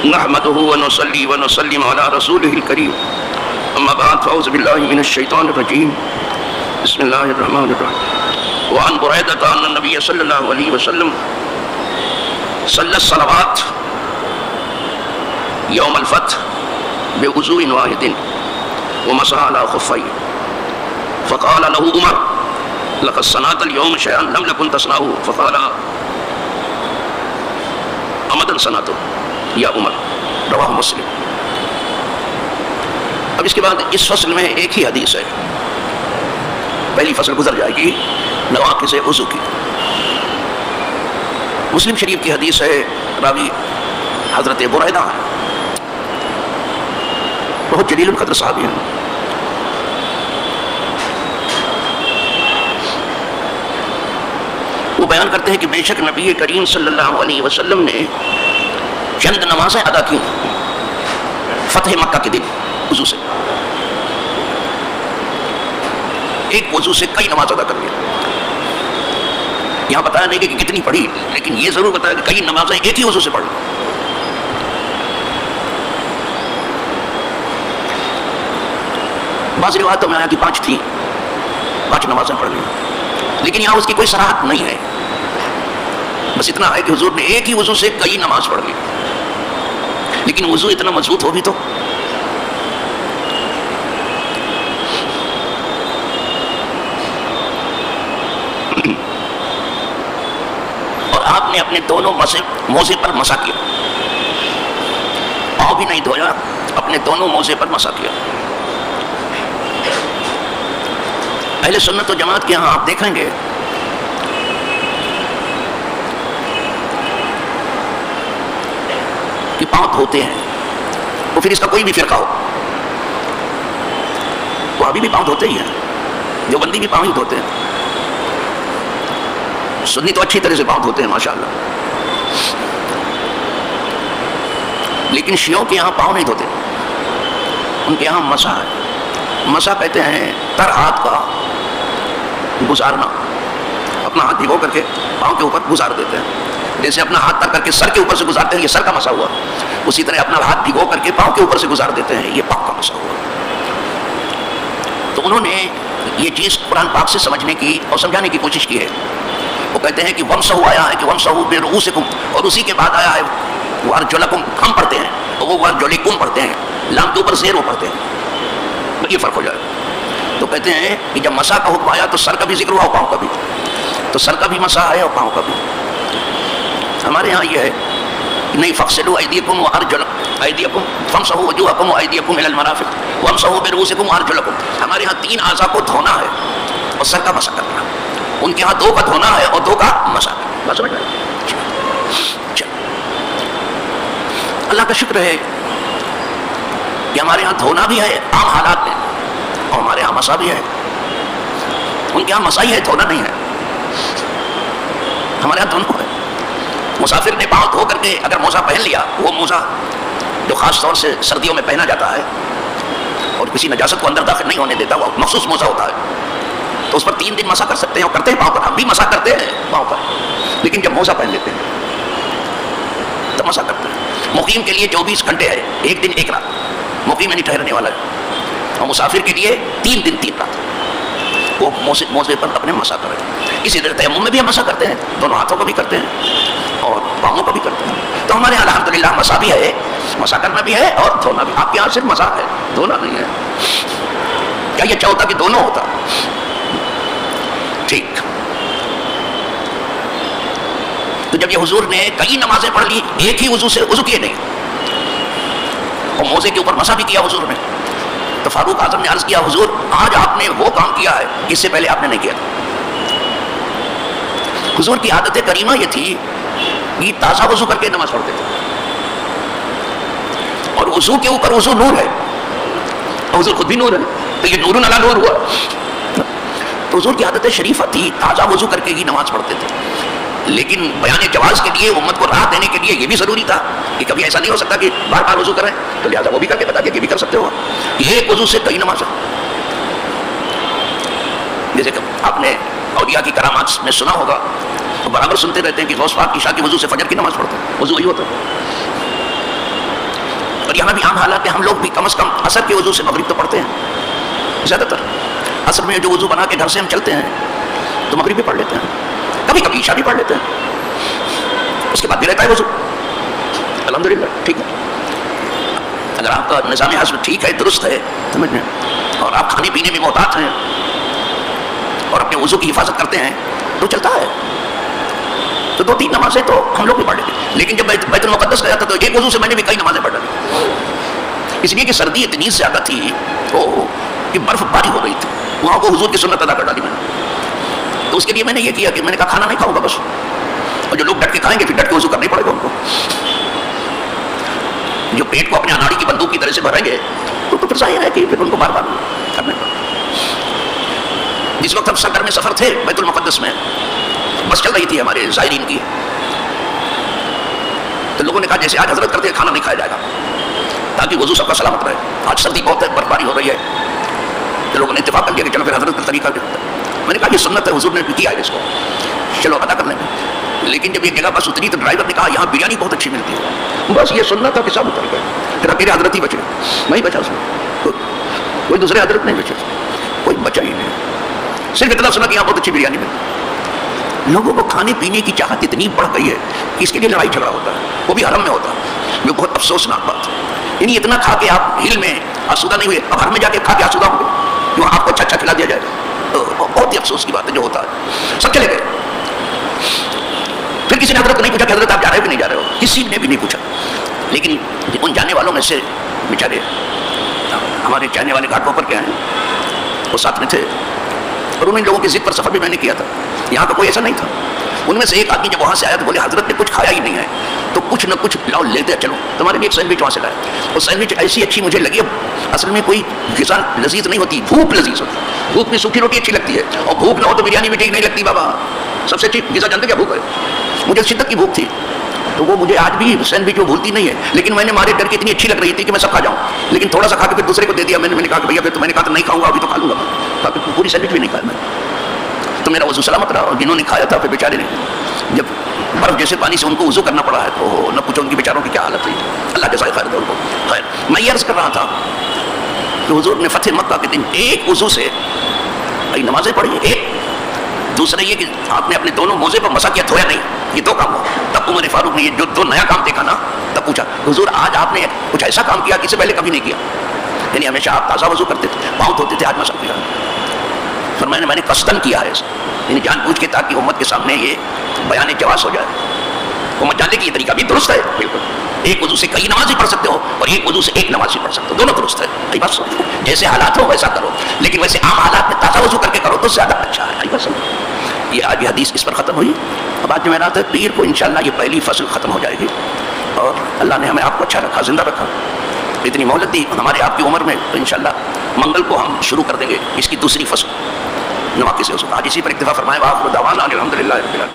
نحمده ونصلي ونسلم على رسوله الكريم اما بعد فاعوذ بالله من الشيطان الرجيم بسم الله الرحمن الرحيم وعن بريدة أن النبي صلى الله عليه وسلم صلى الصلوات يوم الفتح بوضوء واحد ومسح على خفيه فقال له عمر لقد صنعت اليوم شيئا لم نكن تصنعه فقال عمدا صنعته یا عمر رواہ مسلم۔ اب اس کے بعد اس فصل میں ایک ہی حدیث ہے، پہلی فصل گزر جائے گی نواقض وضو کی۔ مسلم شریف کی حدیث ہے، راوی حضرت بریدہ ہے، بہت جلیل القدر صحابی ہیں۔ وہ بیان کرتے ہیں کہ بے شک نبی کریم صلی اللہ علیہ وسلم نے چند نمازیں ادا کی فتح مکہ کے دن وضو سے، ایک وضو سے کئی نماز ادا کر لیا۔ یہاں بتایا نہیں کہ کتنی پڑھی، لیکن یہ ضرور بتایا کہ کئی نمازیں ایک ہی وضو سے پڑھ لی۔ بعض روایتوں میں آیا کہ 5 تھی، 5 نمازیں پڑھ لی، لیکن یہاں اس کی کوئی صراحت نہیں ہے، بس اتنا ہے کہ حضور نے ایک ہی وضو سے کئی نماز پڑھ لی۔ لیکن وضو اتنا مضبوط ہو بھی تو، اور آپ نے اپنے دونوں موزے پر مسح کیا، پاؤں بھی نہیں دھویا، اپنے دونوں موزے پر مسح کیا۔ اہل سنت و جماعت کے ہاں آپ دیکھیں گے کہ پاؤں دھوتے ہیں، وہ پھر اس کا کوئی بھی فرقہ ہو، وہ ابھی بھی پاؤں دھوتے ہی ہیں، جو بندی بھی پاؤں ہی دھوتے ہیں، سنی تو اچھی طرح سے پاؤں دھوتے ہیں ماشاءاللہ، لیکن شیعوں کے یہاں پاؤں نہیں دھوتے، ان کے یہاں مسح ہے۔ مسح کہتے ہیں تر ہاتھ کا گزارنا، اپنا ہاتھ بھگو کر کے پاؤں کے اوپر گزار دیتے ہیں، جیسے اپنا ہاتھ تر کر کے سر کے اوپر سے گزارتے ہیں، یہ سر کا مسح ہوا، اسی طرح اپنا ہاتھ بھگو کر کے پاؤں کے اوپر سے گزار دیتے ہیں، یہ پاؤں کا مسح ہوا۔ تو انہوں نے یہ چیز قرآن پاک سے سمجھنے کی اور سمجھانے کی کوشش کی ہے۔ وہ کہتے ہیں کہ وَمْسَحُوا آیا ہے کہ وَمْسَحُوا بِرُؤُوسِكُمْ، اور اسی کے بعد آیا ہے وَأَرْجُلَكُمْ، ہم پڑھتے ہیں اور وہ وَأَرْجُلِكُمْ پڑھتے ہیں، لام کے اوپر زیر وہ پڑھتے ہیں، یہ فرق ہو جائے۔ تو کہتے ہیں کہ جب مسح کا حکم آیا تو سر کا بھی ذکر ہوا اور پاؤں کا بھی، تو سر کا بھی مسح ہے اور پاؤں کا بھی۔ ہمارے ہاں یہ ہے کہ نہیں فَاغْسِلُوا أَيْدِيَكُمْ وَأَرْجُلَكُمْ فَامْسَحُوا وُجُوهَكُمْ وَأَيْدِيَكُمْ إِلَى الْمَرَافِقِ وَامْسَحُوا بِرُؤُوسِكُمْ وَأَرْجُلَكُمْ۔ ہمارے ہاں 3 اعضاء کو دھونا ہے اور سر کا مسح کرنا ہے، ان کے ہاں 2 کا دھونا ہے اور 2 کا مسح کرنا۔ بس سمجھ گئے؟ اللہ کا شکر ہے کہ ہمارے ہاں دھونا بھی ہے عام حالات میں، اور ہمارے ہاں مسح بھی ہے۔ ان کے ہاں مسح ہی ہے، دھونا نہیں ہے، ہمارے ہاں دونوں ہے۔ مسافر نے پاؤں دھو کر کے اگر موزہ پہن لیا، وہ موزہ جو خاص طور سے سردیوں میں پہنا جاتا ہے اور کسی نجاست کو اندر داخل نہیں ہونے دیتا، وہ مخصوص موزہ ہوتا ہے، تو اس پر 3 دن مسح کر سکتے ہیں، اور کرتے ہیں پاؤں پر، ہم بھی مسح کرتے ہیں پاؤں پر، لیکن جب موزہ پہن لیتے ہیں تب مسح کرتے ہیں۔ مقیم کے لیے 24 گھنٹے ہے، 1 دن 1 رات، مقیم میں نہیں ٹھہرنے والا ہے، اور مسافر کے لیے 3 دن 3 رات وہ موزے پر اپنے مسح کریں۔ اسی طرح تیمم میں بھی ہم مسح کرتے ہیں، دونوں ہاتھوں کو بھی کرتے ہیں اور پاؤں کو بھی کرتے ہیں۔ تو ہمارے یہاں الحمدللہ مسح بھی ہے، مسح کرنا بھی ہے اور دھونا بھی۔ آپ کے یہاں صرف مسح ہے، دھونا نہیں ہے، کیا یہ اچھا ہوتا کہ دونوں ہوتا؟ ٹھیک۔ تو جب یہ حضور نے کئی نمازیں پڑھ لی ایک ہی وضو سے، وضو کیے نہیں، اور موزے کے اوپر مسح بھی کیا حضور نے، تو فاروق اعظم نے عرض کیا حضور آج آپ نے وہ کام کیا ہے اس سے پہلے آپ نے نہیں کیا تھا۔ حضور کی عادت کریمہ یہ تھی کہ تازہ وضو کر کے نماز پڑھتے تھے، اور وضو کے اوپر وضو نور ہے، اور حضور خود بھی نور ہے، تو یہ نور علی نور ہوا۔ تو حضور کی عادت شریفہ تھی، تازہ وضو کر کے ہی نماز پڑھتے تھے، لیکن بیان جواز کے لیے، امت کو راہ دینے کے لیے یہ بھی ضروری تھا کہ کبھی ایسا نہیں ہو سکتا کہ بار بار وضو کریں، تو لہٰذا وہ بھی کر کے بتا دیا کہ یہ بھی کر سکتے ہو، یہ ایک وضو سے کئی نماز ہے۔ جیسے کہ آپ نے اولیاء کی کرامات میں سنا ہوگا، تو برابر سنتے رہتے ہیں کہ غوث پاک عشاء کی وضو سے فجر کی نماز پڑھتے ہیں، وضو وہی ہوتا ہے۔ اور یہاں بھی عام حالات ہے، ہم لوگ بھی کم از کم عصر کے وضو سے مغرب تو پڑھتے ہیں زیادہ تر. عصر میں جو وضو بنا کے گھر سے ہم چلتے ہیں تو مغرب بھی پڑھ لیتے ہیں، کبھی کبھی عشاء بھی پڑھ لیتے ہیں، اس کے بعد بھی رہتا ہے وضو. الحمدللہ ٹھیک ہے. اگر آپ کا نظام ہضم ٹھیک ہے، درست ہے، سمجھ میں، اور آپ کھانے پینے میں محتاط ہیں اور اپنے وضو کی حفاظت کرتے ہیں تو چلتا ہے. تو 2-3 نمازیں تو ہم لوگ بھی پڑھ لیتے. لیکن جب بیت المقدس گیا تھا تو ایک وضو سے میں نے بھی کئی نمازیں پڑھ لی، اس لیے کہ سردی اتنی زیادہ تھی کہ برف باری ہو رہی تھی، وہاں کو حضور کی سنت ادا کر ڈالی میں نے. تو اس کے لیے میں نے یہ کیا کہ میں نے کہا کھانا نہیں کھاؤں گا بس، اور جو لوگ ڈٹ کے کھائیں گے پھر ڈٹ کے وضو کرنا ہی پڑے گا ان کو. جو پیٹ کو اپنے اناڑی کی بندوق کی طرح سے بھریں گے تو پھر ظاہر ہے کہ پھر ان کو بار بار کرنے پڑے. جس وقت ہم سفر میں سفر تھے بیت المقدس میں، بس چل رہی تھی ہمارے زائرین کی، تو لوگوں نے کہا جیسے آج حضرت کرتے ہیں کھانا نہیں کھایا جائے گا تاکہ وضو سب کا سلامت رہے. آج سردی بہت ہے، برف باری ہو رہی ہے، تو لوگوں نے اتفاق کر لیا کہ چلو پھر حضرت کا طریقہ کیا ہوتا ہے. میں نے کہا یہ سنت ہے، حضور نے کیا ہے اس کو، چلو ادا کر لیں گے. لیکن جب یہ جگہ بس اتری تو ڈرائیور نے کہا یہاں بریانی بہت اچھی ملتی ہے. بس یہ سننا تھا کہ سب اتر گئے، پھر میرے حضرت ہی بچے، میں ہی بچا اس میں، کوئی دوسرے حضرت نہیں بچے، کوئی بچا ہی نہیں. صرف اتنا سنا کہ یہاں بہت اچھی بریانی ملتی ہے. لوگوں کو کھانے پینے کی چاہت اتنی بڑھ گئی ہے کہ اس کے لیے لڑائی جھگڑا ہوتا ہے، وہ بھی حرم میں ہوتا ہے. یہ بہت افسوسناک بات ہے. یعنی اتنا کھا کے آپ ہل میں آسودہ نہیں ہوئے، اب گھر میں جا کے کھا کے آسودہ ہوں گے، وہاں آپ کو اچھا اچھا کھلا دیا جائے گا. تو بہت ہی افسوس کی بات ہے جو ہوتا ہے. سب چلے گئے. پھر کسی نے حضرت کو نہیں پوچھا کہ حضرت آپ جا رہے ہو کہ نہیں جا رہے ہو، کسی نے بھی نہیں پوچھا. لیکن ان جانے والوں میں سے بیچارے ہمارے چاہنے والے گھاٹوں پر کیا ہیں وہ ساتھ میں تھے، اور انہیں لوگوں کی ضد پر سفر بھی میں نے کیا تھا. یہاں کا کوئی ایسا نہیں تھا. ان میں سے ایک آدمی جب وہاں سے آیا تو بولے حضرت نے کچھ کھایا ہی نہیں ہے تو کچھ نہ کچھ لاؤ لیتے چلو. تمہارے لیے ایک سینڈوچ وہاں سے لایا. وہ سینڈوچ ایسی اچھی مجھے لگی، اصل میں کوئی غذا لذیذ نہیں ہوتی، بھوک لذیذ ہوتی. بھوک میں سوکھی روٹی اچھی لگتی ہے، اور بھوک نہ ہو تو بریانی بھی ٹھیک نہیں لگتی. بابا سب سے اچھی غذا جانتے کیا؟ بھوک ہے. مجھے شدت کی بھوک تھی تو وہ مجھے آج بھی سینڈوچ وہ بھولتی نہیں ہے. لیکن میں نے مارے ڈر کے اتنی اچھی لگ رہی تھی کہ میں سب کھا جاؤں، لیکن تھوڑا سا کھا کے پھر دوسرے کو دے دیا. میں نے کہا کہ بھیا پھر تو میں نے کہا نہیں کھاؤں گا، ابھی تو کھا لوں گا. کہا پوری سینڈوچ بھی نہیں کھایا میں، تو میرا وضو سلامت رہا. اور جنہوں نے کھایا تھا پھر بیچارے نے جب برف جیسے پانی سے ان کو وضو کرنا پڑا ہے تو نہ پوچھو ان کی بیچاروں کی کیا حالت ہوئی. اللہ جزائے خیر دے ان کو. خیر میں یہ عرض کر رہا تھا کہ حضور نے فتح مکہ کے دن ایک وضو سے کئی نمازیں پڑھی. ایک دوسرا یہ کہ آپ نے اپنے دونوں موزے پر مسا کیا، دھویا نہیں. یہ 2 کام ہوا. تب عمر فاروق نے یہ جو 2 نیا کام دیکھا نا تب پوچھا حضور آج آپ نے کچھ ایسا کام کیا کہ اس سے پہلے کبھی نہیں کیا. یعنی ہمیشہ آپ تازہ وضو کرتے تھے، پاؤں دھوتے تھے، آج مسا کیا. فرمایا میں نے قصدن کیا ہے، یعنی جان بوجھ کے، تاکہ امت کے سامنے یہ بیان جواز ہو جائے. امت جاننے کی یہ طریقہ بھی درست ہے بالکل. ایک وضو سے کئی نمازیں پڑھ سکتے ہو اور ایک وضو سے ایک نماز پڑھ سکتے ہو، دونوں درست ہے. بس جیسے حالات ہو ویسا کرو، لیکن ویسے عام حالات میں تازہ وضو کر کے کرو تو زیادہ اچھا ہے. بس یہ آج یہ حدیث اس پر ختم ہوئی. اب آج جمعرات ہے، پیر کو انشاءاللہ یہ پہلی فصل ختم ہو جائے گی، اور اللہ نے ہمیں آپ کو اچھا رکھا، زندہ رکھا، اتنی مہلت دی ہمارے آپ کی عمر میں. تو انشاءاللہ منگل کو ہم شروع کر دیں گے اس کی دوسری فصل نواقص. آج اسی پر اکتفا فرمائے. وآخر دعوانا الحمدللہ رب العالمین.